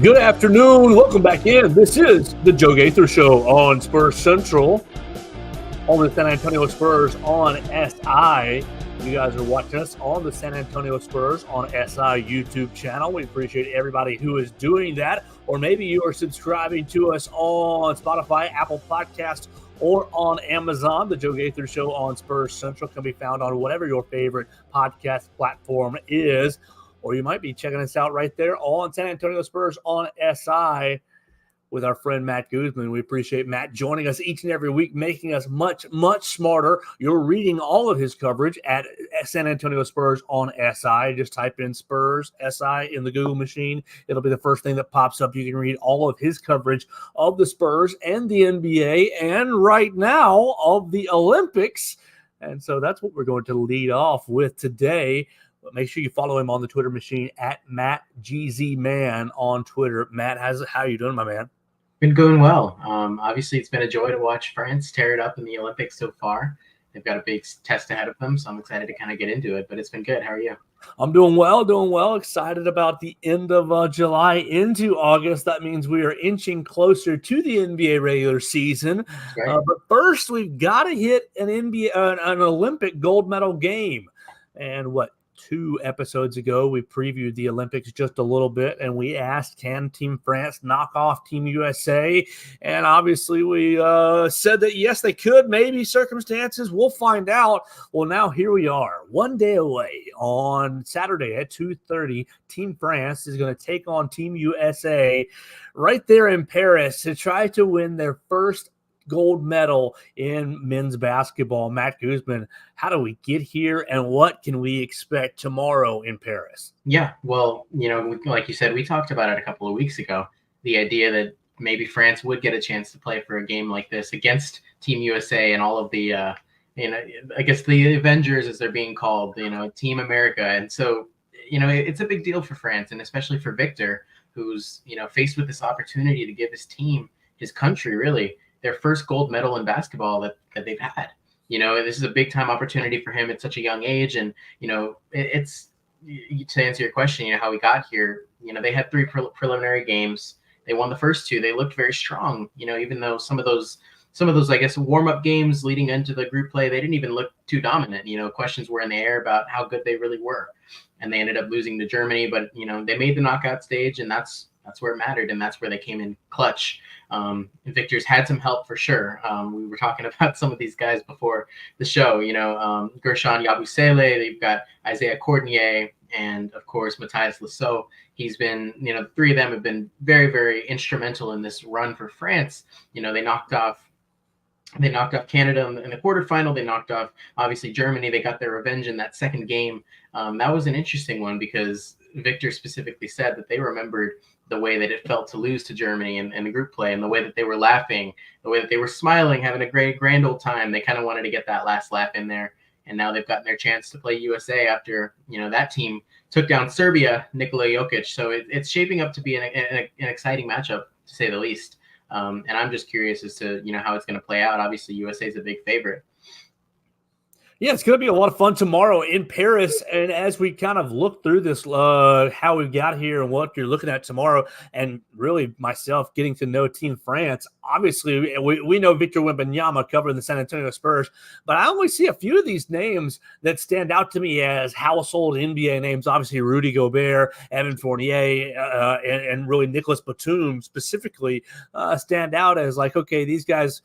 Good afternoon. Welcome back in. This is the Joe Gaither Show on SpursCentral. On the San Antonio Spurs on SI. You guys are watching us on the San Antonio Spurs on SI YouTube channel. We appreciate everybody who is doing that. Or maybe you are subscribing to us on Spotify, Apple Podcasts, or on Amazon. The Joe Gaither Show on SpursCentral can be found on whatever your favorite podcast platform is. Or you might be checking us out right there on San Antonio Spurs on SI with our friend Matt Guzman. We appreciate Matt joining us each and every week, making us much, much smarter. You're reading all of his coverage at San Antonio Spurs on SI. Just type in Spurs SI in the Google machine. It'll be the first thing that pops up. You can read all of his coverage of the Spurs and the NBA and right now of the Olympics. And so that's what we're going to lead off with today. But make sure you follow him on the Twitter machine at MattGZMan on Twitter. Matt, how you doing, my man? Been going well. Obviously, it's been a joy to watch France tear it up in the Olympics so far. They've got a big test ahead of them, so I'm excited to kind of get into it. But it's been good. How are you? I'm doing well. Excited about the end of July into August. That means we are inching closer to the NBA regular season. Right. But first, we've got to hit an Olympic gold medal game. And 2 episodes ago, we previewed the Olympics just a little bit, and we asked, can Team France knock off Team USA? And obviously, we said that, yes, they could. Maybe circumstances. We'll find out. Well, now here we are, one day away. On Saturday at 2:30, Team France is going to take on Team USA right there in Paris to try to win their first gold medal in men's basketball. Matt Guzman, how do we get here and what can we expect tomorrow in Paris? Yeah, well, like you said, we talked about it a couple of weeks ago, the idea that maybe France would get a chance to play for a game like this against Team USA and all of the, I guess the Avengers, as they're being called, Team America. And so, it's a big deal for France, and especially for Victor, who's, faced with this opportunity to give his team, his country, really, their first gold medal in basketball that they've had. This is a big time opportunity for him at such a young age. And, it's to answer your question, how we got here, they had 3 preliminary games. They won the first 2. They looked very strong, even though some of those, I guess, warm-up games leading into the group play, they didn't even look too dominant. Questions were in the air about how good they really were. And they ended up losing to Germany, but, they made the knockout stage, and that's where it mattered, and that's where they came in clutch. Victor's had some help for sure. We were talking about some of these guys before the show, Guerschon Yabusele, they've got Isaiah Cordonier, and of course, Matthias Lasso. He's been, the 3 of them have been very, very instrumental in this run for France. They knocked off Canada in the quarterfinal. They knocked off, obviously, Germany. They got their revenge in that second game. That was an interesting one because Victor specifically said that they remembered the way that it felt to lose to Germany in the group play, and the way that they were laughing, the way that they were smiling, having a grand old time. They kind of wanted to get that last laugh in there. And now they've gotten their chance to play USA after, that team took down Serbia, Nikola Jokic. So it's shaping up to be an exciting matchup, to say the least. And I'm just curious as to, how it's going to play out. Obviously, USA is a big favorite. Yeah, it's going to be a lot of fun tomorrow in Paris. And as we kind of look through this, how we got here and what you're looking at tomorrow, and really myself getting to know Team France, obviously we know Victor Wembanyama covering the San Antonio Spurs, but I only see a few of these names that stand out to me as household NBA names. Obviously, Rudy Gobert, Evan Fournier, and really Nicolas Batum specifically stand out as like, okay, these guys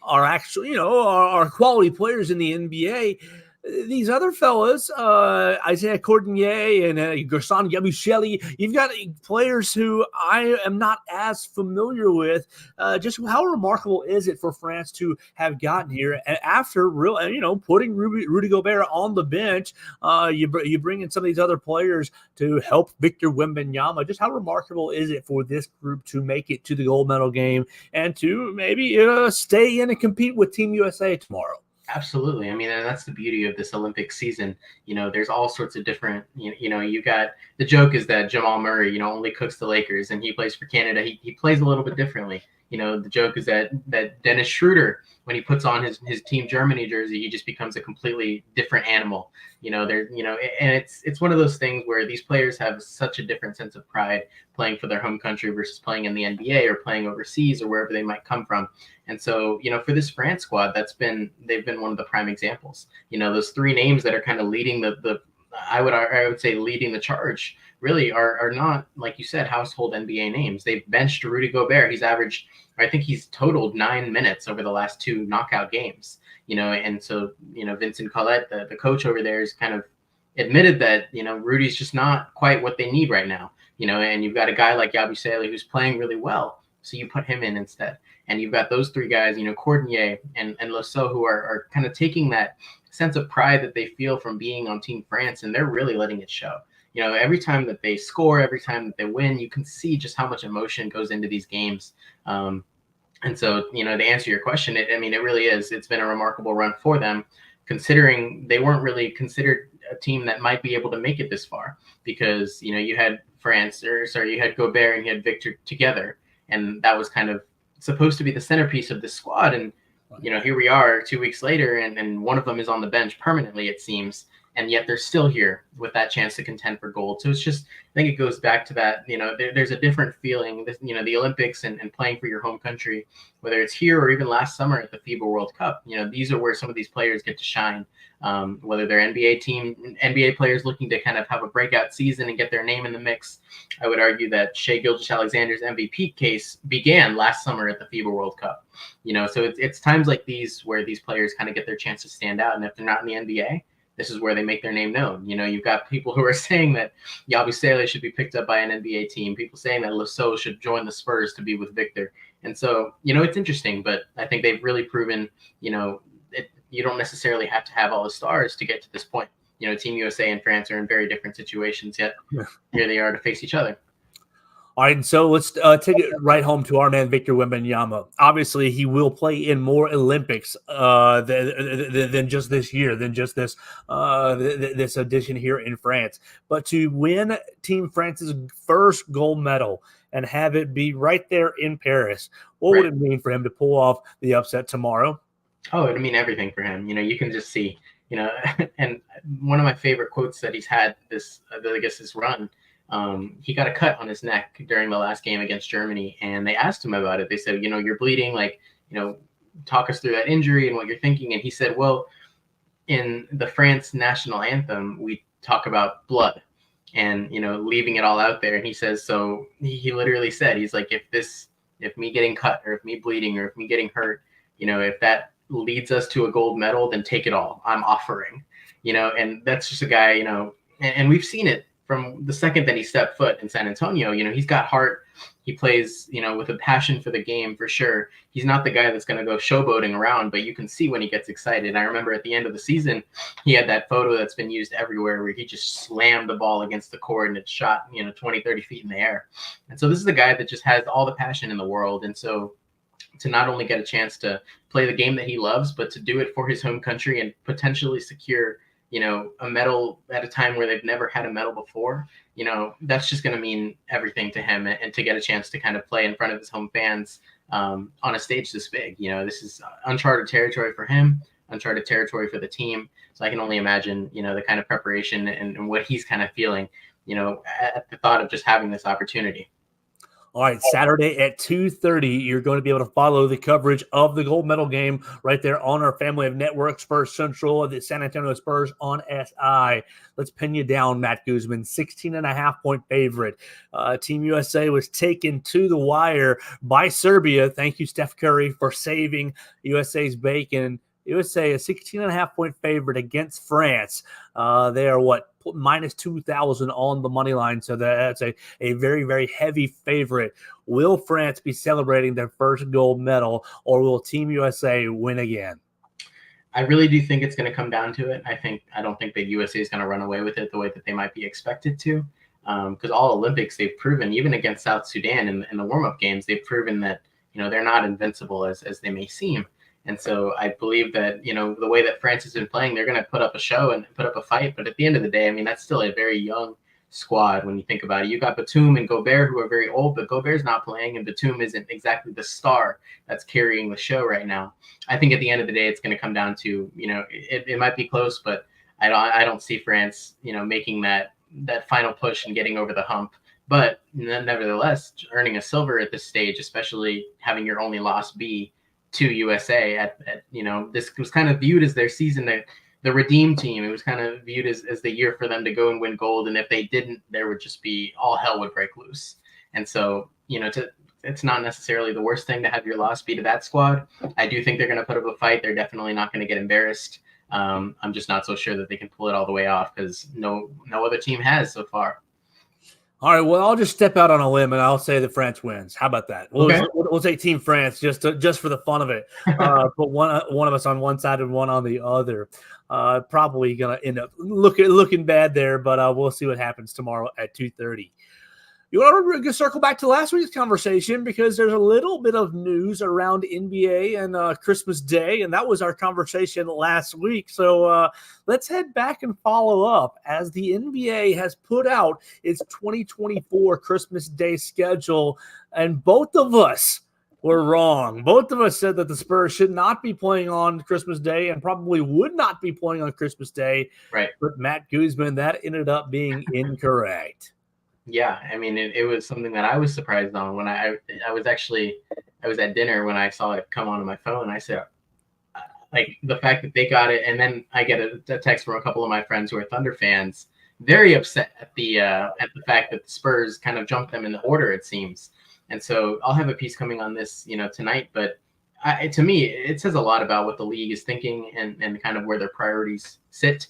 are actually, are quality players in the NBA. These other fellas, Isaiah Cordonier and Guerschon Yabusele, you've got players who I am not as familiar with. Just how remarkable is it for France to have gotten here? And after putting Rudy Gobert on the bench, you bring in some of these other players to help Victor Wembanyama. Just how remarkable is it for this group to make it to the gold medal game and to maybe stay in and compete with Team USA tomorrow? Absolutely. I mean, and that's the beauty of this Olympic season. There's all sorts of different, you got the joke is that Jamal Murray, only cooks the Lakers and he plays for Canada. He plays a little bit differently. The joke is that Dennis Schroeder, when he puts on his Team Germany jersey, he just becomes a completely different animal. And it's one of those things where these players have such a different sense of pride playing for their home country versus playing in the NBA or playing overseas or wherever they might come from. And so, for this France squad, they've been one of the prime examples. Those three names that are kind of leading I would say leading the charge really are not, like you said, household NBA names. They've benched Rudy Gobert. I think he's totaled 9 minutes over the last 2 knockout games. And so, Vincent Collet, the coach over there, has kind of admitted that, Rudy's just not quite what they need right now. And you've got a guy like Yabusele who's playing really well. So you put him in instead. And you've got those three guys, Cordonier and Lasso, who are kind of taking that sense of pride that they feel from being on Team France, and they're really letting it show. Every time that they score, every time that they win, you can see just how much emotion goes into these games. And so, to answer your question, it really is. It's been a remarkable run for them, considering they weren't really considered a team that might be able to make it this far, because, you had you had Gobert and you had Victor together, and that was kind of supposed to be the centerpiece of this squad. And, here we are 2 weeks later, and one of them is on the bench permanently, it seems. And yet they're still here with that chance to contend for gold. So it's just, I think it goes back to that, there's a different feeling, the Olympics and playing for your home country, whether it's here or even last summer at the FIBA World Cup. These are where some of these players get to shine, whether they're NBA players looking to kind of have a breakout season and get their name in the mix. I would argue that Shai Gilgeous-Alexander's MVP case began last summer at the FIBA World Cup. So it's times like these where these players kind of get their chance to stand out. And if they're not in the NBA, this is where they make their name known. You've got people who are saying that Yabusele should be picked up by an NBA team, people saying that Lasso should join the Spurs to be with Victor. And so, it's interesting, but I think they've really proven, you don't necessarily have to have all the stars to get to this point. Team USA and France are in very different situations, yet here they are to face each other. All right, and so let's take it right home to our man Victor Wembanyama. Obviously, he will play in more Olympics than just this year, than just this edition here in France. But to win Team France's first gold medal and have it be right there in Paris, what would it mean for him to pull off the upset tomorrow? Oh, it'd mean everything for him. You can just see, and one of my favorite quotes that he's had this run. He got a cut on his neck during the last game against Germany, and they asked him about it. They said, you're bleeding, talk us through that injury and what you're thinking. And he said, well, in the France national anthem, we talk about blood and, leaving it all out there. And he says, so he literally said, he's like, if me getting cut or if me bleeding or if me getting hurt, if that leads us to a gold medal, then take it all. I'm offering, and that's just a guy, and we've seen it from the second that he stepped foot in San Antonio. He's got heart. He plays, with a passion for the game, for sure. He's not the guy that's going to go showboating around, but you can see when he gets excited. I remember at the end of the season, he had that photo that's been used everywhere where he just slammed the ball against the court and it shot, 20, 30 feet in the air. And so this is a guy that just has all the passion in the world. And so to not only get a chance to play the game that he loves, but to do it for his home country and potentially secure a medal at a time where they've never had a medal before, that's just going to mean everything to him. And to get a chance to kind of play in front of his home fans on a stage this big, this is uncharted territory for him, uncharted territory for the team. So I can only imagine, the kind of preparation and what he's kind of feeling, at the thought of just having this opportunity. All right, Saturday at 2:30, you're going to be able to follow the coverage of the gold medal game right there on our family of networks, SpursCentral, the San Antonio Spurs on SI. Let's pin you down, Matt Guzman, 16.5-point favorite. Team USA was taken to the wire by Serbia. Thank you, Steph Curry, for saving USA's bacon. USA a 16.5-point favorite against France. They are minus 2,000 on the money line. So that's a very, very heavy favorite. Will France be celebrating their first gold medal, or will Team USA win again? I really do think it's going to come down to it. I don't think that USA is going to run away with it the way that they might be expected to. Because all Olympics, they've proven, even against South Sudan in the warm-up games, they've proven that, they're not invincible as they may seem. And so I believe that, the way that France has been playing, they're going to put up a show and put up a fight. But at the end of the day, that's still a very young squad when you think about it. You got Batum and Gobert, who are very old, but Gobert's not playing, and Batum isn't exactly the star that's carrying the show right now. I think at the end of the day, it's going to come down to, it might be close, but I don't see France, making that final push and getting over the hump. But nevertheless, earning a silver at this stage, especially having your only loss be to USA at this was kind of viewed as their season, the redeem team. It was kind of viewed as the year for them to go and win gold. And if they didn't, there would just be all hell would break loose. And so, it's not necessarily the worst thing to have your loss be to that squad. I do think they're going to put up a fight. They're definitely not going to get embarrassed. I'm just not so sure that they can pull it all the way off because no other team has so far. All right, well, I'll just step out on a limb and I'll say that France wins. How about that? We'll take Team France just for the fun of it. Put one of us on one side and one on the other. Probably gonna end up looking bad there, but we'll see what happens tomorrow at 2:30. You want to circle back to last week's conversation because there's a little bit of news around NBA and Christmas Day, and that was our conversation last week. So let's head back and follow up as the NBA has put out its 2024 Christmas Day schedule, and both of us were wrong. Both of us said that the Spurs should not be playing on Christmas Day and probably would not be playing on Christmas Day. Right. But Matt Guzman, that ended up being incorrect. Yeah, I mean, it was something that I was surprised on when I was at dinner when I saw it come onto my phone. I said, like, the fact that they got it, and then I get a text from a couple of my friends who are Thunder fans, very upset at the fact that the Spurs kind of jumped them in the order, it seems. And so I'll have a piece coming on this, tonight. But to me, it says a lot about what the league is thinking and kind of where their priorities sit.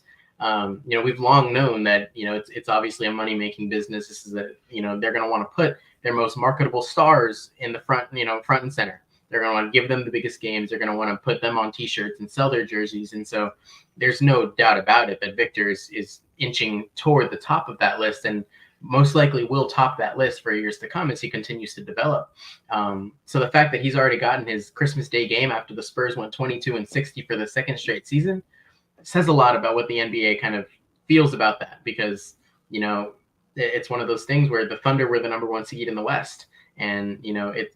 We've long known that, it's obviously a money-making business. This is they're going to want to put their most marketable stars in the front, front and center. They're going to want to give them the biggest games. They're going to want to put them on T-shirts and sell their jerseys. And so there's no doubt about it that Victor is inching toward the top of that list and most likely will top that list for years to come as he continues to develop. So the fact that he's already gotten his Christmas Day game after the Spurs went 22-60 for the second straight season says a lot about what the NBA kind of feels about that, because, it's one of those things where the Thunder were the number one seed in the West, and,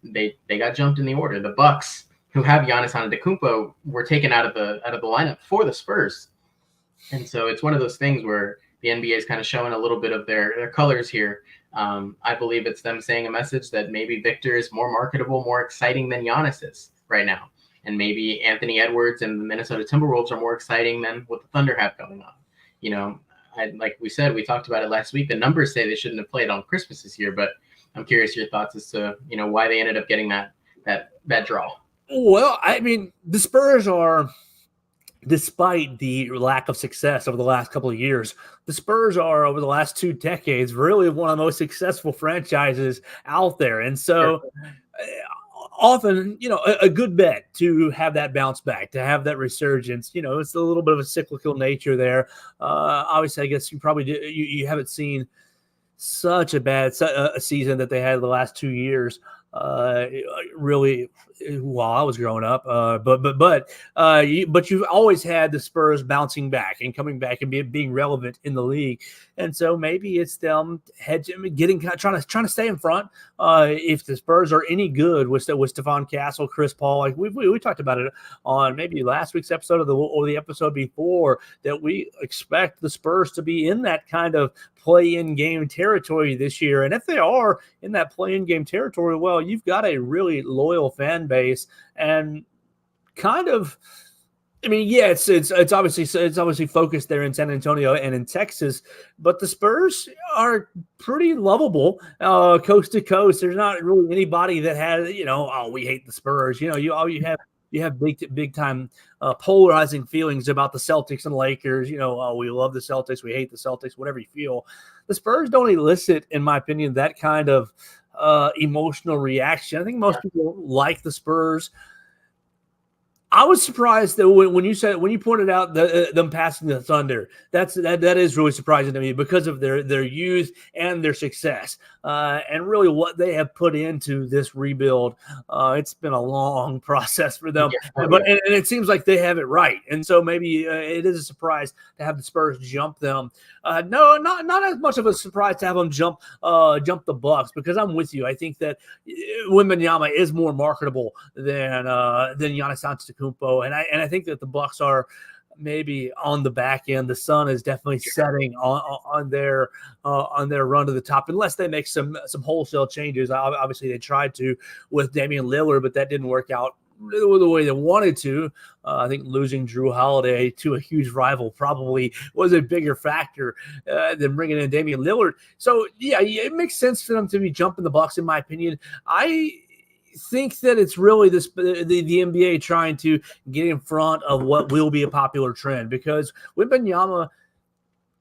they got jumped in the order. The Bucks, who have Giannis Antetokounmpo, were taken out of the lineup for the Spurs. And so it's one of those things where the NBA is kind of showing a little bit of their colors here. I believe it's them saying a message that maybe Victor is more marketable, more exciting than Giannis is right now. And maybe Anthony Edwards and the Minnesota Timberwolves are more exciting than what the Thunder have going on. Like we said, we talked about it last week. The numbers say they shouldn't have played on Christmas this year, but I'm curious your thoughts as to, why they ended up getting that draw. Well, I mean, the Spurs are, despite the lack of success over the last couple of years, the Spurs are, over the last 2 decades, really one of the most successful franchises out there. And so often, a good bet to have that bounce back, to have that resurgence. It's a little bit of a cyclical nature there. Obviously, I guess you probably you haven't seen such a bad season that they had the last 2 years. Really, while I was growing up, but you've always had the Spurs bouncing back and coming back and being relevant in the league, and so maybe it's them trying to stay in front. If the Spurs are any good with Stephon Castle, Chris Paul, like we talked about it on maybe last week's episode or the episode before, that we expect the Spurs to be in that kind of play-in game territory this year, and if they are in that play-in game territory, well, you've got a really loyal fan base, and kind of, I mean, yeah, it's obviously focused there in San Antonio and in Texas, but the Spurs are pretty lovable, coast to coast. There's not really anybody that has, we hate the Spurs. You have big time polarizing feelings about the Celtics and Lakers. We love the Celtics, we hate the Celtics, whatever you feel. The Spurs don't elicit, in my opinion, that kind of emotional reaction. I think most people like the Spurs. I was surprised that when you pointed out them passing the Thunder, that is really surprising to me because of their youth and their success, and really what they have put into this rebuild. It's been a long process for them, but and it seems like they have it right, and so maybe it is a surprise to have the Spurs jump them. No, not as much of a surprise to have them jump the Bucks, because I'm with you. I think that Wembanyama is more marketable than Giannis Antetokounmpo, and I think that the Bucks are maybe on the back end. The sun is definitely setting on their run to the top, unless they make some wholesale changes. Obviously, they tried to with Damian Lillard, but that didn't work out the way they wanted to. I think losing Drew Holiday to a huge rival probably was a bigger factor than bringing in Damian Lillard. So yeah, it makes sense for them to be jumping the Bucks, in my opinion. I think that it's really the NBA trying to get in front of what will be a popular trend, because Wembanyama,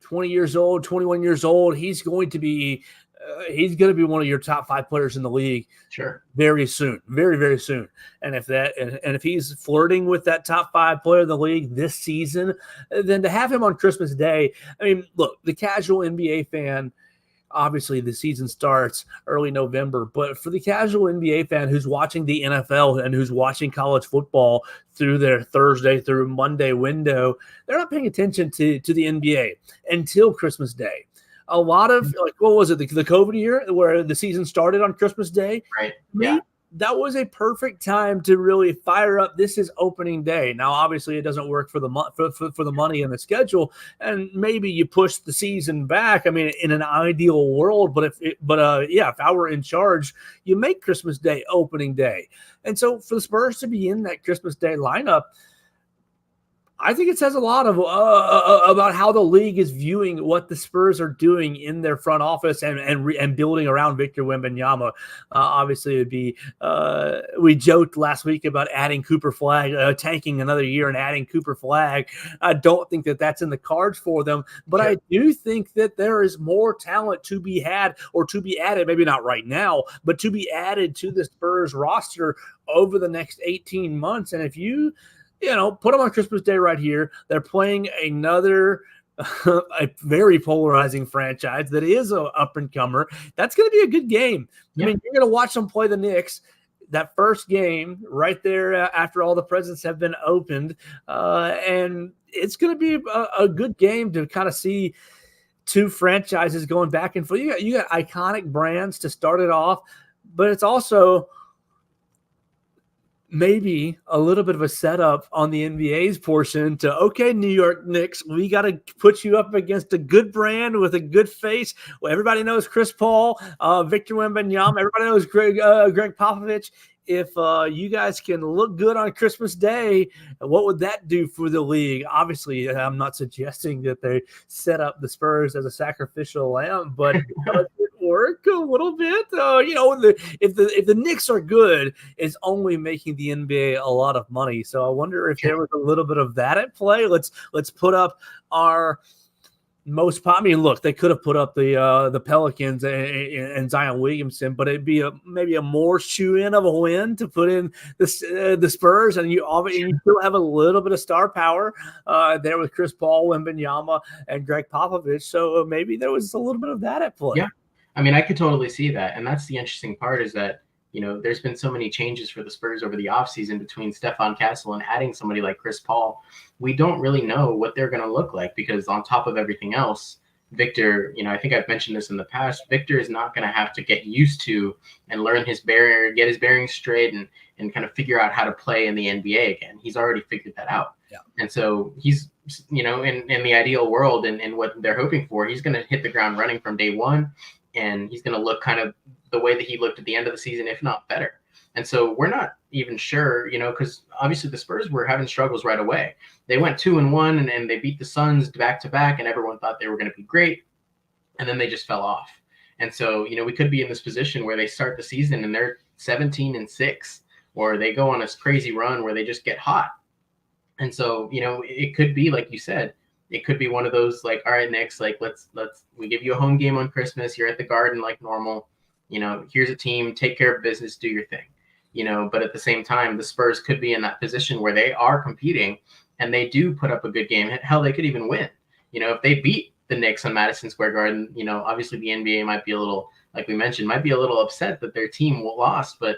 20 years old, 21 years old, he's going to be one of your top 5 players in the league. Sure. Very soon, very, very soon. And if he's flirting with that top 5 player in the league this season, then to have him on Christmas Day, I mean, look, the casual NBA fan, obviously the season starts early November, but for the casual NBA fan who's watching the NFL and who's watching college football through their Thursday through Monday window, they're not paying attention to the NBA until Christmas Day. A lot of, like, what was it, the COVID year where the season started on Christmas Day? Right. Yeah. That was a perfect time to really fire up. This is opening day. Now, obviously, it doesn't work for the money and the schedule, and maybe you push the season back. I mean, in an ideal world, but if I were in charge, you make Christmas Day opening day. And so for the Spurs to be in that Christmas Day lineup, I think it says a lot of about how the league is viewing what the Spurs are doing in their front office and building around Victor Wembanyama. Obviously, it would be we joked last week about adding Cooper Flag, tanking another year and adding Cooper Flag. I don't think that that's in the cards for them, but sure. I do think that there is more talent to be had or to be added, maybe not right now, but to be added to the Spurs roster over the next 18 months. And if you put them on Christmas Day right here, they're playing another a very polarizing franchise that is an up-and-comer. That's going to be a good game. Yeah. I mean, you're going to watch them play the Knicks, that first game right there after all the presents have been opened, and it's going to be a good game to kind of see two franchises going back and forth. You got iconic brands to start it off, but it's also maybe a little bit of a setup on the NBA's portion to, okay, New York Knicks, we got to put you up against a good brand with a good face. Well, everybody knows Chris Paul, Victor Wembanyama, everybody knows Greg Popovich. If you guys can look good on Christmas Day, what would that do for the league? Obviously, I'm not suggesting that they set up the Spurs as a sacrificial lamb, but does it work a little bit? If the Knicks are good, it's only making the NBA a lot of money. So I wonder if there was a little bit of that at play. Let's put up our most. I mean, look, they could have put up the Pelicans and Zion Williamson, but it'd be maybe a more shoe-in of a win to put in the Spurs, and you still have a little bit of star power there with Chris Paul, Wembanyama, and Greg Popovich. So maybe there was a little bit of that at play. Yeah, I mean, I could totally see that, and that's the interesting part is that there's been so many changes for the Spurs over the offseason between Stephon Castle and adding somebody like Chris Paul. We don't really know what they're going to look like because on top of everything else, Victor, I think I've mentioned this in the past, Victor is not going to have to get used to and learn his get his bearings straight and kind of figure out how to play in the NBA again. He's already figured that out. Yeah. And so he's, in the ideal world and what they're hoping for, he's going to hit the ground running from day one, and he's going to look kind of the way that he looked at the end of the season, if not better. And so we're not even sure, because obviously the Spurs were having struggles right away. They went 2-1 and they beat the Suns back to back, and everyone thought they were going to be great. And then they just fell off. And so, we could be in this position where they start the season and they're 17-6, or they go on this crazy run where they just get hot. And so, it could be, like you said, it could be one of those, like, all right, Knicks, like, we give you a home game on Christmas. You're at the Garden like normal. Here's a team, take care of business, do your thing. but at the same time, the Spurs could be in that position where they are competing and they do put up a good game. Hell, they could even win. If they beat the Knicks on Madison Square Garden, obviously the NBA might be a little, like we mentioned, might be a little upset that their team lost, but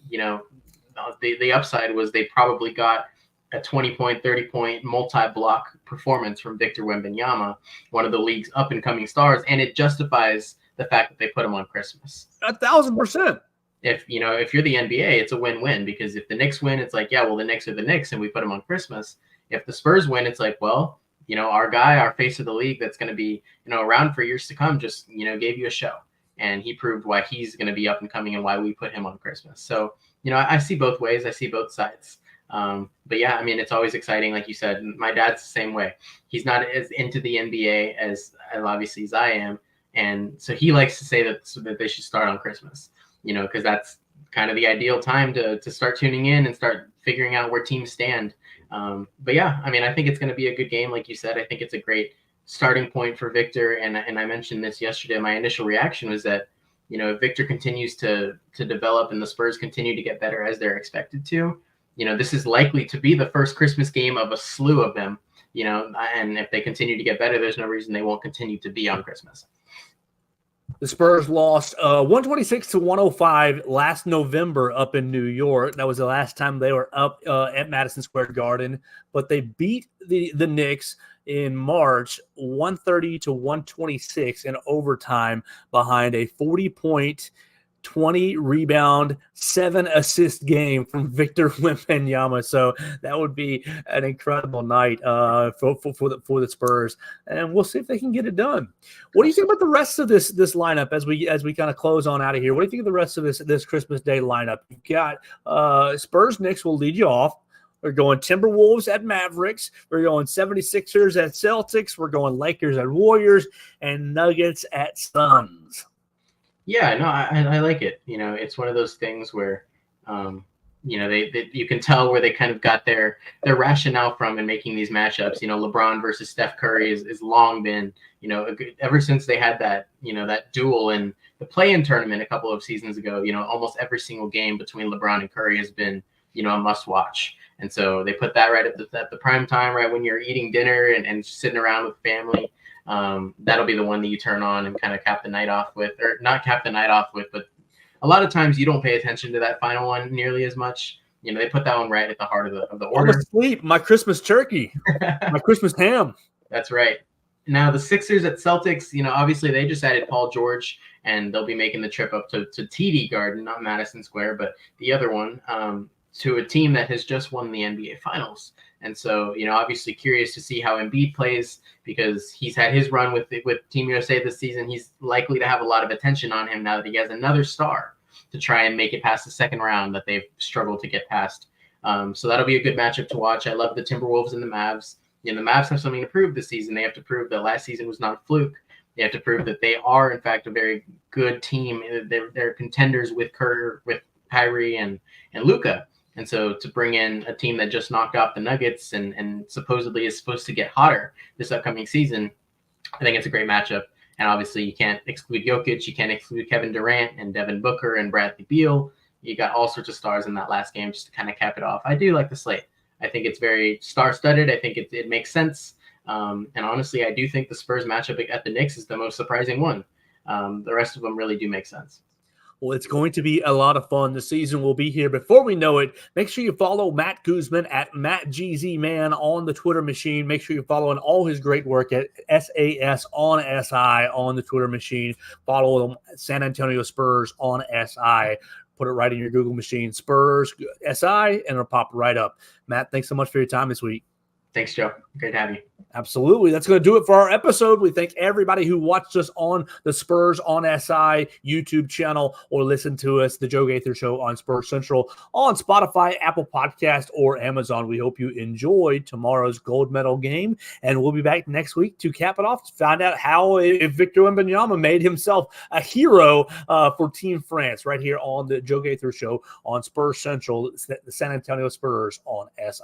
the upside was they probably got a 20-point, 30-point multi-block performance from Victor Wembanyama, one of the league's up-and-coming stars, and it justifies the fact that they put him on Christmas. 1,000%. If you're the NBA, it's a win-win, because if the Knicks win, it's like, yeah, well, the Knicks are the Knicks, and we put them on Christmas. If the Spurs win, it's like, well, our guy, our face of the league that's going to be, around for years to come, just, gave you a show. And he proved why he's going to be up and coming and why we put him on Christmas. So, I see both ways. I see both sides. But yeah, I mean, it's always exciting. Like you said, my dad's the same way. He's not as into the NBA as obviously as I am. And so he likes to say that they should start on Christmas, because that's kind of the ideal time to start tuning in and start figuring out where teams stand. But yeah, I mean, I think it's going to be a good game. Like you said, I think it's a great starting point for Victor. And I mentioned this yesterday. My initial reaction was that, if Victor continues to develop and the Spurs continue to get better as they're expected to, this is likely to be the first Christmas game of a slew of them, and if they continue to get better, there's no reason they won't continue to be on Christmas. The Spurs lost 126-105 last November up in New York. That was the last time they were up at Madison Square Garden. But they beat the Knicks in March 130-126 in overtime behind a 40-point, 20-rebound, 7-assist game from Victor Wembanyama. So that would be an incredible night for the Spurs, and we'll see if they can get it done. What do you think about the rest of this lineup as we kind of close on out of here? What do you think of the rest of this Christmas Day lineup? You've got Spurs Knicks will lead you off. We're going Timberwolves at Mavericks. We're going 76ers at Celtics. We're going Lakers at Warriors, and Nuggets at Suns. Yeah, no, I like it. It's one of those things where, they you can tell where they kind of got their rationale from in making these matchups. LeBron versus Steph Curry is long been, ever since they had that, that duel in the play-in tournament a couple of seasons ago. Almost every single game between LeBron and Curry has been, a must-watch. And so they put that right at the prime time, right when you're eating dinner and sitting around with family. That'll be the one that you turn on and kind of cap the night off with, or not cap the night off with, but a lot of times you don't pay attention to that final one nearly as much. They put that one right at the heart of the order. I'm asleep. My Christmas turkey, my Christmas ham. That's right. Now the Sixers at Celtics, obviously they just added Paul George, and they'll be making the trip up to TD Garden, not Madison Square, but the other one, to a team that has just won the NBA Finals. And so, obviously curious to see how Embiid plays, because he's had his run with Team USA this season. He's likely to have a lot of attention on him now that he has another star to try and make it past the second round that they've struggled to get past. So that'll be a good matchup to watch. I love the Timberwolves and the Mavs. The Mavs have something to prove this season. They have to prove that last season was not a fluke. They have to prove that they are, in fact, a very good team. They're contenders with Kyrie and Luka. And so to bring in a team that just knocked off the Nuggets and supposedly is supposed to get hotter this upcoming season, I think it's a great matchup. And obviously you can't exclude Jokic. You can't exclude Kevin Durant and Devin Booker and Bradley Beal. You got all sorts of stars in that last game just to kind of cap it off. I do like the slate. I think it's very star-studded. I think it makes sense. And honestly, I do think the Spurs matchup at the Knicks is the most surprising one. The rest of them really do make sense. Well, it's going to be a lot of fun. The season will be here before we know it. Make sure you follow Matt Guzman at MattGZMan on the Twitter machine. Make sure you're following all his great work at SAS on SI on the Twitter machine. Follow them at San Antonio Spurs on SI. Put it right in your Google machine, Spurs SI, and it'll pop right up. Matt, thanks so much for your time this week. Thanks, Joe. Great to have you. Absolutely. That's going to do it for our episode. We thank everybody who watched us on the Spurs on SI YouTube channel or listened to us, the Joe Gaither Show on SpursCentral on Spotify, Apple Podcast, or Amazon. We hope you enjoyed tomorrow's gold medal game, and we'll be back next week to cap it off to find out how if Victor Wembanyama made himself a hero for Team France right here on the Joe Gaither Show on SpursCentral, the San Antonio Spurs on SI.